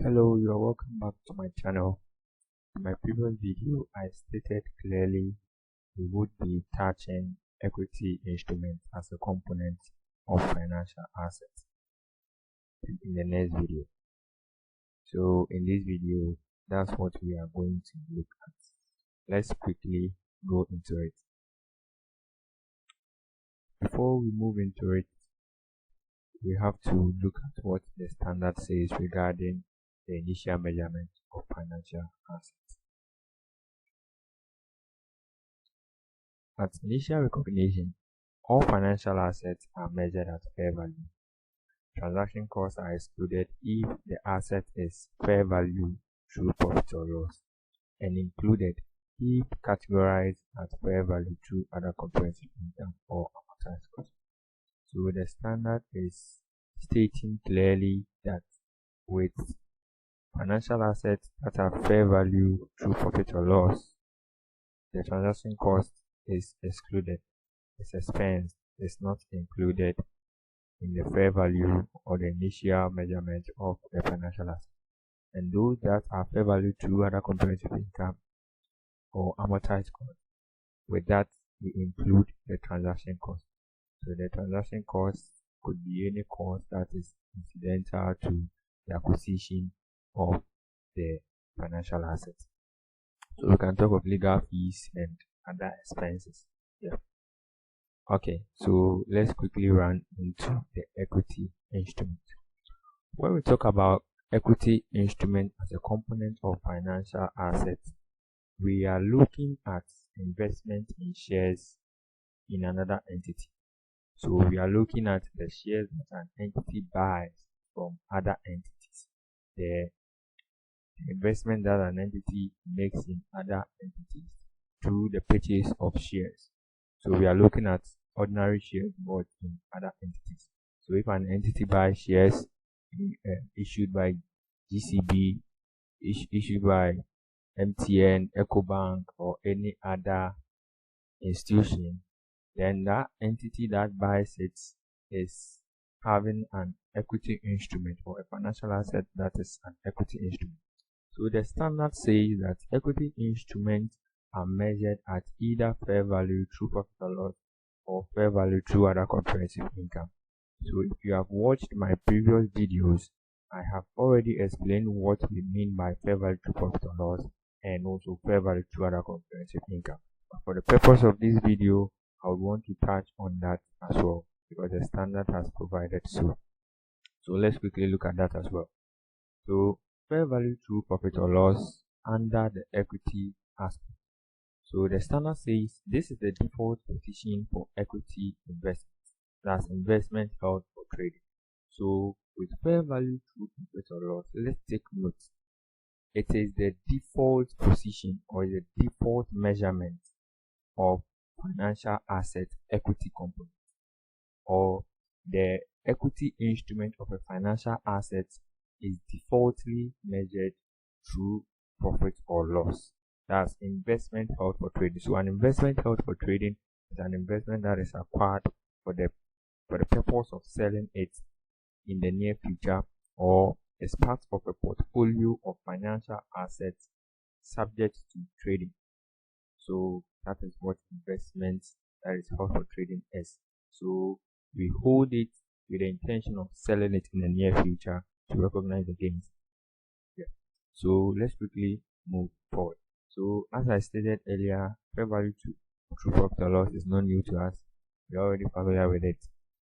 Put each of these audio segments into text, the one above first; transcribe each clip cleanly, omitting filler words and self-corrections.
Hello, you are welcome back to my channel. In my previous video, I stated clearly we would be touching equity instruments as a component of financial assets in the next video. So in this video, that's what we are going to look at. Let's quickly go into it. Before we move into it, we have to look at what the standard says regarding the initial measurement of financial assets. At initial recognition, all financial assets are measured at fair value. Transaction costs are excluded if the asset is fair value through profit or loss, and included if categorized at fair value through other comprehensive income or amortized costs. So the standard is stating clearly that with financial assets that are fair value through profit or loss, the transaction cost is excluded. Its expense is not included in the fair value or the initial measurement of the financial asset. And those that are fair value through other comprehensive income or amortized cost, with that we include the transaction cost. So the transaction cost could be any cost that is incidental to the acquisition of the financial assets. So we can talk of legal fees and other expenses. Okay, so let's quickly run into the equity instrument. When we talk about equity instrument as a component of financial assets, we are looking at investment in shares in another entity. So we are looking at the shares that an entity buys from other entities. The investment that an entity makes in other entities through the purchase of shares. So we are looking at ordinary shares bought in other entities. So if an entity buys shares issued by GCB, issued by MTN, EcoBank, or any other institution, then that entity that buys it is having an equity instrument or a financial asset that is an equity instrument. So the standard says that equity instruments are measured at either fair value through profit or loss or fair value through other comprehensive income. So if you have watched my previous videos, I have already explained what we mean by fair value through profit or loss and also fair value through other comprehensive income. But for the purpose of this video, I would want to touch on that as well because the standard has provided so. So let's quickly look at that as well. So fair value through profit or loss under the equity aspect. So the standard says this is the default position for equity investments. That's investment held for trading. So with fair value through profit or loss, let's take note. It is the default position or the default measurement of financial asset equity component, or the equity instrument of a financial asset is defaultly measured through profit or loss. That's investment held for trading. So an investment held for trading is an investment that is acquired for the purpose of selling it in the near future, or as part of a portfolio of financial assets subject to trading. So that is what investment that is held for trading is. So we hold it with the intention of selling it in the near future to recognize the gains. So let's quickly move forward. So as I stated earlier, fair value through profit or loss is not new to us. We're already familiar with it.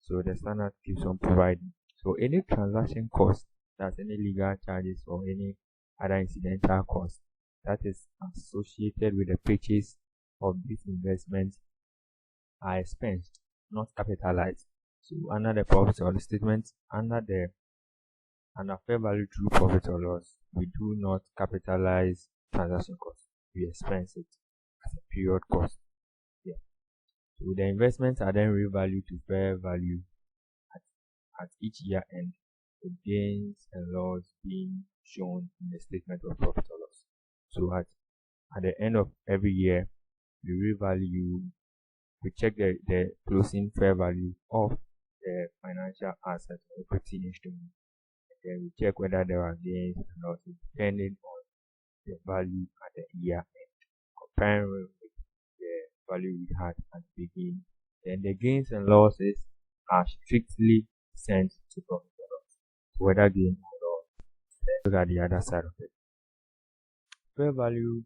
So the standard keeps on providing. So any transaction cost, that's any legal charges or any other incidental cost that is associated with the purchase of this investment are expensed, not capitalized. So under the profit or loss statement, under fair value through profit or loss, we do not capitalize transaction cost. We expense it as a period cost. So the investments are then revalued to fair value at each year end, with gains and loss being shown in the statement of profit or loss. So at the end of every year, we check the closing fair value of the financial asset or equity instrument. Then we check whether there are gains and losses depending on the value at the year end, comparing with the value we had at the beginning. Then the gains and losses are strictly sent to profit or loss. So whether gain or loss, let's look at the other side of it. Fair value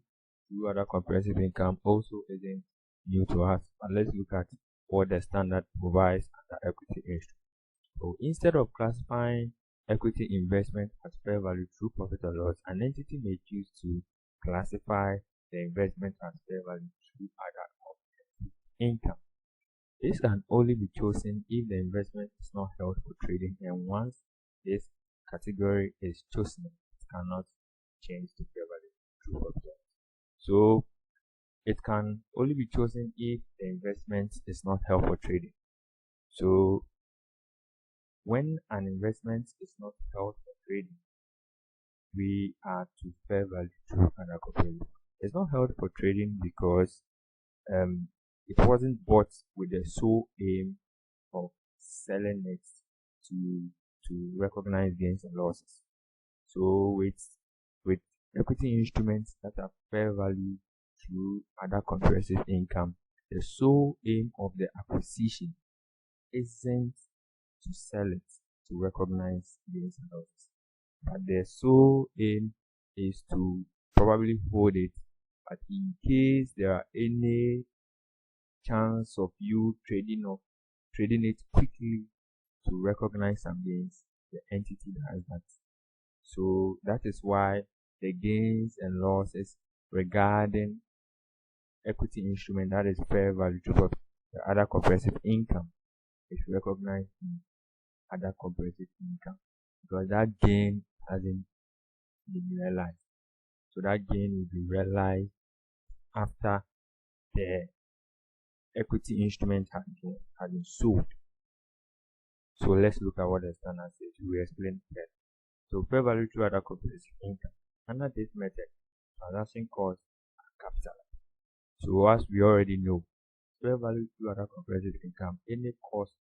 through other comprehensive income also isn't new to us, but let's look at what the standard provides under equity instrument. So instead of classifying equity investment as fair value through profit or loss, an entity may choose to classify the investment as fair value through other comprehensive income. This can only be chosen if the investment is not held for trading, and once this category is chosen, it cannot change to fair value through profit or loss. So it can only be chosen if the investment is not held for trading. So when an investment is not held for trading, we are to fair value through other comprehensive. It's not held for trading because it wasn't bought with the sole aim of selling it to recognize gains and losses. So with equity instruments that are fair value through other comprehensive income, the sole aim of the acquisition isn't to sell it to recognize gains and losses, but the sole aim is to probably hold it, but in case there are any chance of you trading it quickly to recognize some gains, the entity does that. So that is why the gains and losses regarding equity instrument that is fair value through the other comprehensive income is recognized in other comprehensive income, because that gain hasn't been realized. So that gain will be realized after the equity instrument has been sold. So let's look at what the standard says. We explain that. So fair value through other comprehensive income. Under this method, transaction costs are capitalized. So as we already know, fair value through other comprehensive income, any cost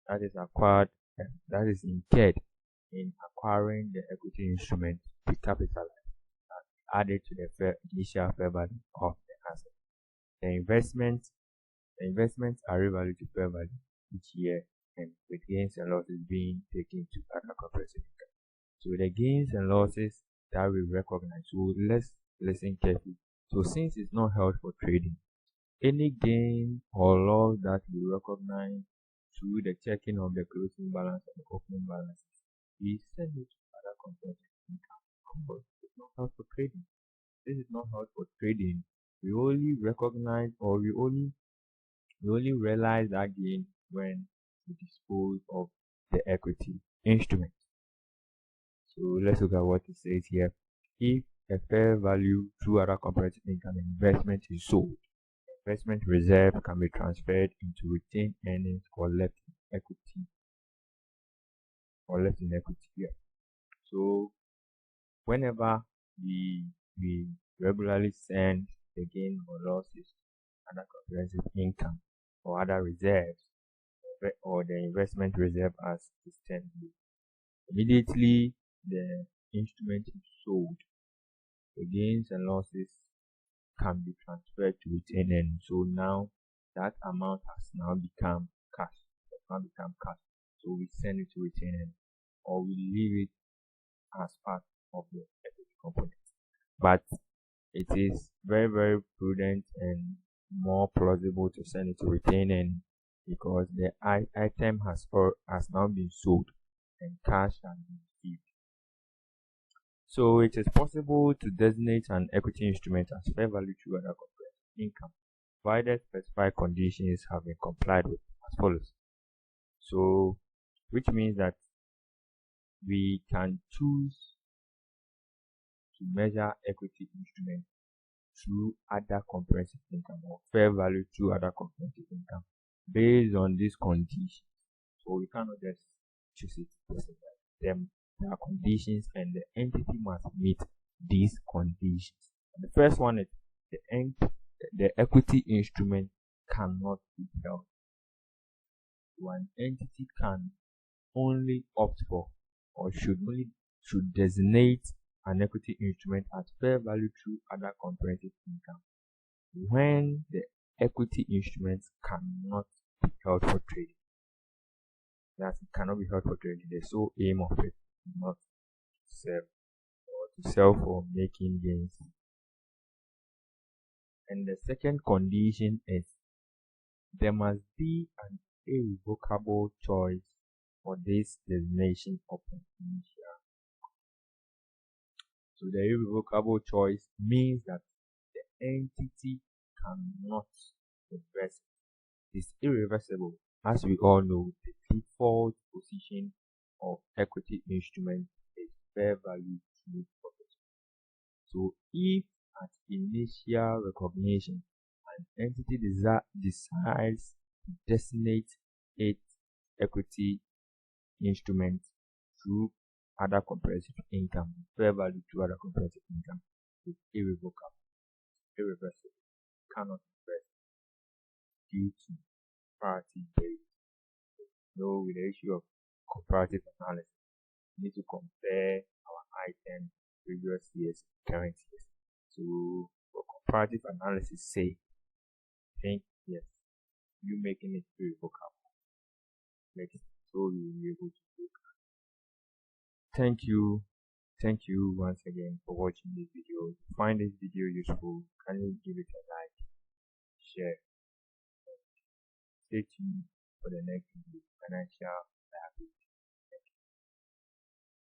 that is acquired and that is incurred in acquiring the equity instrument be capitalized and added to the initial fair value of the asset. The investments are revalued to fair value each year, and with gains and losses being taken to other comprehensive income. So the gains and losses that we recognize, so let's listen carefully. So since it's not held for trading, any gain or loss that we recognize through the checking of the closing balance and the opening balance, we send it to other comprehensive income because it's not held for trading. This is not held for trading. We only recognize, or we only realize that gain when we dispose of the equity instrument. So let's look at what it says here. If a fair value through other comprehensive income investment is sold, investment reserve can be transferred into retained earnings or left in equity here. So whenever we regularly send the gain or losses to other comprehensive income or other reserves, or the investment reserve as is termed, immediately the instrument is sold, the gains and losses can be transferred to retained earnings. So now that amount has now become cash. So we send it to retained earnings, or we leave it as part of the equity component. But it is very, very prudent and more plausible to send it to retained earnings, because the item has now been sold and cash has been received. So it is possible to designate an equity instrument as fair value through other comprehensive income, provided specified conditions have been complied with as follows. So which means that we can choose to measure equity instrument through other comprehensive income or fair value through other comprehensive income based on these conditions. So we cannot just choose it because there are conditions and the entity must meet these conditions. And the first one is the equity instrument cannot be held. One entity can only opt for or should only should designate an equity instrument at fair value through other comprehensive income when the equity instruments cannot be held for trading. That it cannot be held for trading. The sole aim of it is not to sell or to sell for making gains. And the second condition is there must be an irrevocable choice for this designation of an initial. So the irrevocable choice means that the entity cannot reverse it. It's irreversible. As we all know, the default position of equity instrument is fair value through profit. So if at initial recognition an entity decides to designate its equity instrument through other comprehensive income, fair value through other comprehensive income, is irrevocable, irreversible, cannot reverse due to comparative base. So with the issue of comparative analysis, we need to compare our items previous years, current years. So for comparative analysis sake, I think yes, you making it irrevocable makes it so you'll be able to look. Thank you once again for watching this video. If you find this video useful, kindly give it a like, share, and stay tuned for the next video, financial liabilities.